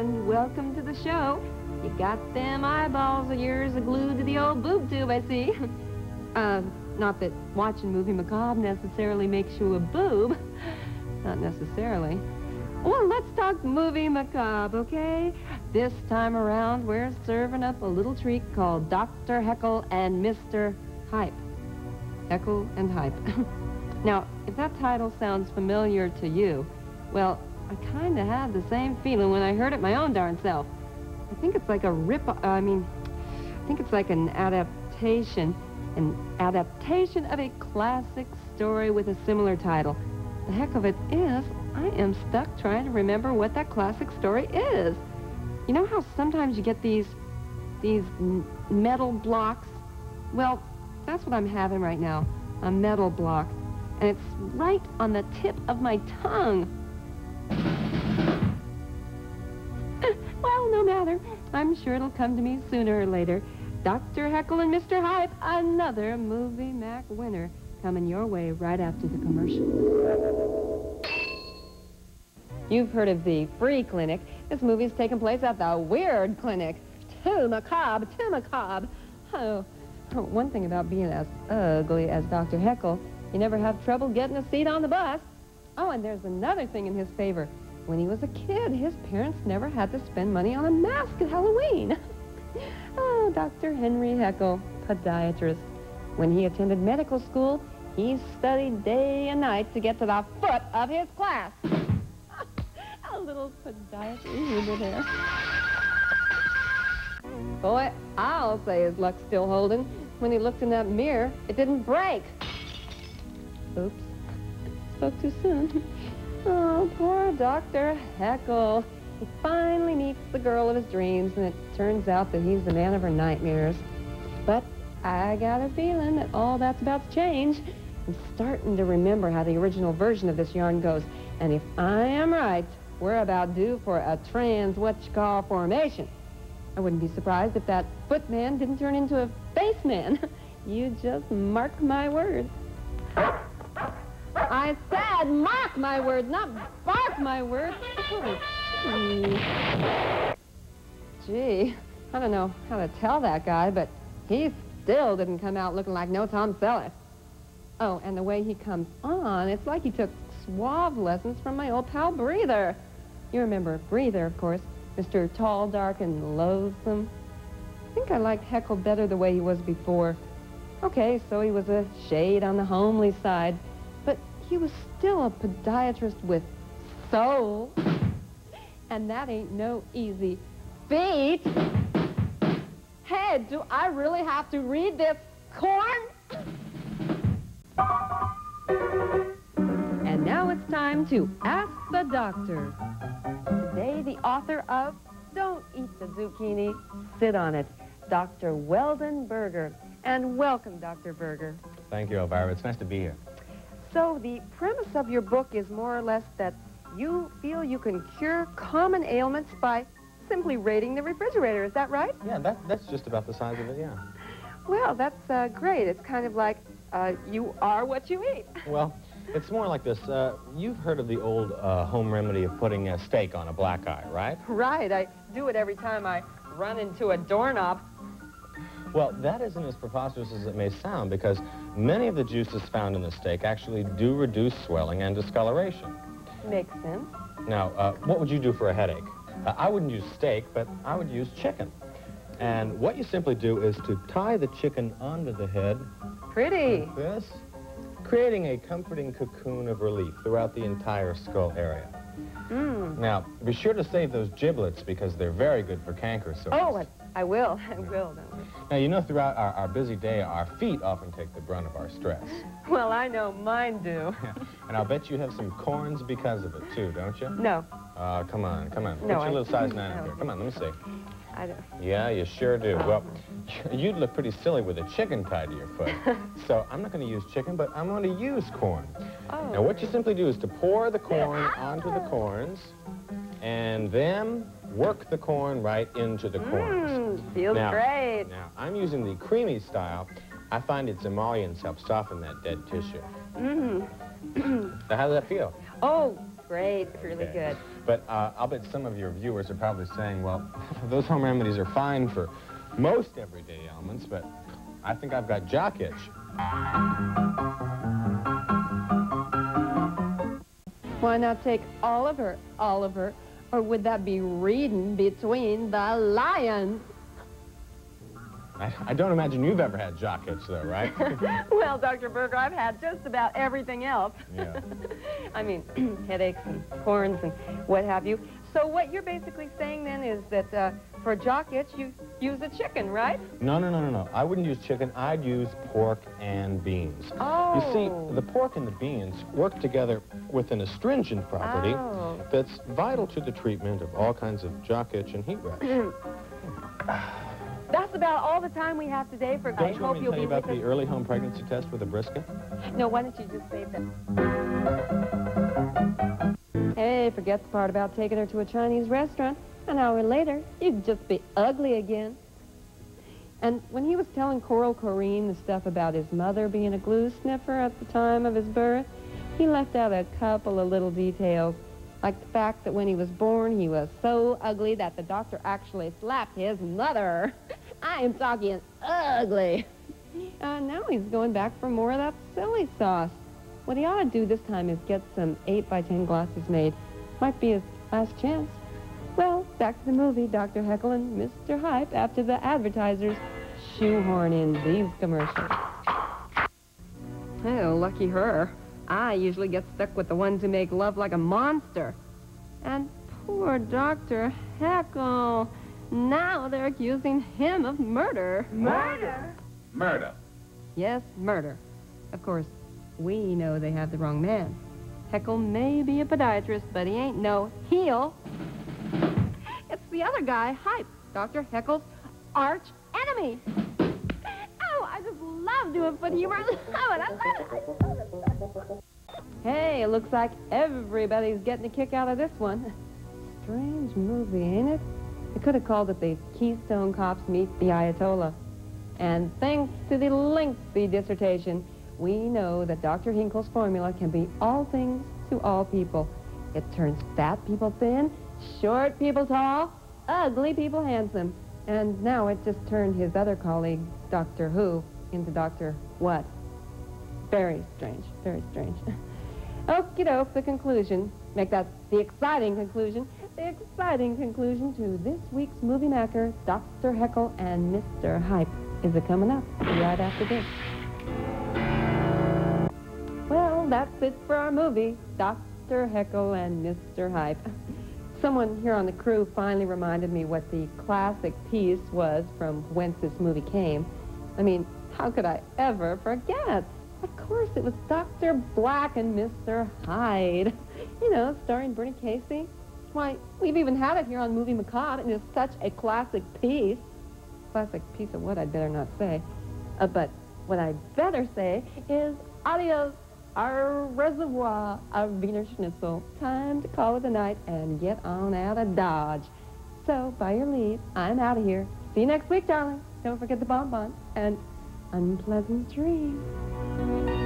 and welcome to the show. You got them eyeballs of yours glued to the old boob tube, I see. Not that watching Movie Macabre necessarily makes you a boob. Not necessarily. Well, let's talk Movie Macabre, okay? This time around, we're serving up a little treat called Dr. Heckle and Mr. Hype. Heckle and Hype. Now, if that title sounds familiar to you, well, I kind of had the same feeling when I heard it my own darn self. I think it's like a I think it's like an adaptation of a classic story with a similar title. The heck of it is, I am stuck trying to remember what that classic story is. You know how sometimes you get these metal blocks? Well, that's what I'm having right now, a metal block. And it's right on the tip of my tongue. Well, no matter. I'm sure it'll come to me sooner or later. Dr. Heckle and Mr. Hype, another Movie Mac winner, coming your way right after the commercial. You've heard of the Free Clinic. This movie's taking place at the Weird Clinic. Too macabre, too macabre. Oh, one thing about being as ugly as Dr. Heckle, you never have trouble getting a seat on the bus. Oh, and there's another thing in his favor. When he was a kid, his parents never had to spend money on a mask at Halloween. Oh, Dr. Henry Heckle, podiatrist. When he attended medical school, he studied day and night to get to the foot of his class. A little podiatry humor there. Boy, I'll say his luck's still holding. When he looked in that mirror, it didn't break. Oops. Spoke too soon. Oh, poor Dr. Heckle. He finally meets the girl of his dreams, and it turns out that he's the man of her nightmares. But I got a feeling that all that's about to change. I'm starting to remember how the original version of this yarn goes. And if I am right, we're about due for a trans-what-you-call formation. I wouldn't be surprised if that footman didn't turn into a face man. You just mark my words. I said mark my words, not bark my words. Gee, I don't know how to tell that guy, but he still didn't come out looking like no Tom Selleck. Oh, and the way he comes on, it's like he took suave lessons from my old pal Breather. You remember Breather, of course, Mr. Tall, Dark, and Loathsome. I think I liked Heckle better the way he was before. Okay, so he was a shade on the homely side, but he was still a podiatrist with soul. And that ain't no easy feat. Hey, do I really have to read this corn? And now it's time to Ask the Doctor. Today, the author of Don't Eat the Zucchini, Sit on It, Dr. Weldon Berger. And welcome, Dr. Berger. Thank you, Elvira. It's nice to be here. So the premise of your book is more or less that you feel you can cure common ailments by simply raiding the refrigerator. Is that right? Yeah, that's just about the size of it, yeah. Well, that's great. It's kind of like you are what you eat. Well, it's more like this. You've heard of the old home remedy of putting a steak on a black eye, right? Right. I do it every time I run into a doorknob. Well, that isn't as preposterous as it may sound, because many of the juices found in the steak actually do reduce swelling and discoloration. Makes sense. Now, what would you do for a headache? I wouldn't use steak, but I would use chicken. And what you simply do is to tie the chicken onto the head. Pretty. Like this, creating a comforting cocoon of relief throughout the entire skull area. Now, be sure to save those giblets, because they're very good for canker sores. Oh, I will. I will, don't I? Now, you know, throughout our busy day, our feet often take the brunt of our stress. Well, I know mine do. Yeah. And I'll bet you have some corns because of it, too, don't you? No. Come on. No, Put your little size 9 up here. Come on, let me see. I don't. Yeah, you sure do. Well, you'd look pretty silly with a chicken tied to your foot. So I'm not going to use chicken, but I'm going to use corn. Oh. Now, what you simply do is to pour the corn onto the corns, and then work the corn right into the corns. Feels great. Now, I'm using the creamy style. I find its emollients help soften that dead tissue. Now, how does that feel? Oh, great. Really good. But I'll bet some of your viewers are probably saying, well, those home remedies are fine for most everyday ailments, but I think I've got jock itch. Why not take Oliver, Oliver? Or would that be reading between the lions? I don't imagine you've ever had jock itch, though, right? Well, Dr. Berger, I've had just about everything else. Yeah. I mean, headaches and corns and what have you. So what you're basically saying, then, is that for jock itch, you use a chicken, right? No. I wouldn't use chicken. I'd use pork and beans. Oh. You see, the pork and the beans work together with an astringent property that's vital to the treatment of all kinds of jock itch and heat rash. That's about all the time we have today for Don't you want me to tell you about the early home pregnancy test with a brisket? No, why don't you just save them? Hey, forget the part about taking her to a Chinese restaurant. An hour later, you'd just be ugly again. And when he was telling Coral Corrine the stuff about his mother being a glue sniffer at the time of his birth, he left out a couple of little details, like the fact that when he was born, he was so ugly that the doctor actually slapped his mother. I am talking ugly. Now he's going back for more of that silly sauce. What he ought to do this time is get some 8x10 glasses made. Might be his last chance. Well, back to the movie, Dr. Heckle and Mr. Hype, after the advertisers shoehorn in these commercials. Oh, lucky her. I usually get stuck with the ones who make love like a monster. And poor Dr. Heckle. Now they're accusing him of murder. Murder? Murder. Yes, murder. Of course, we know they have the wrong man. Heckle may be a podiatrist, but he ain't no heel. It's the other guy, Hype, Dr. Heckle's arch enemy. Oh, I just love doing foot humor. I love it. Hey, it looks like everybody's getting a kick out of this one. Strange movie, ain't it? They could have called it the Keystone Cops Meet the Ayatollah. And thanks to the lengthy dissertation, we know that Dr. Hinkle's formula can be all things to all people. It turns fat people thin, short people tall, ugly people handsome. And now it just turned his other colleague, Doctor Who, into Dr. What? Very strange, very strange. Okie doke, the conclusion. Make that the exciting conclusion. The exciting conclusion to this week's movie macker, Dr. Heckle and Mr. Hype, is it coming up right after this. Well, that's it for our movie, Dr. Heckle and Mr. Hype. Someone here on the crew finally reminded me what the classic piece was from whence this movie came. I mean, how could I ever forget? Of course, it was Dr. Black and Mr. Hyde. You know, starring Bernie Casey. Why, we've even had it here on Movie Macabre, and it's such a classic piece. Classic piece of what I'd better not say. But what I'd better say is adios, au reservoir, au Wiener Schnitzel. Time to call it a night and get on out of Dodge. So, by your leave, I'm out of here. See you next week, darling. Don't forget the bonbon and unpleasant dreams.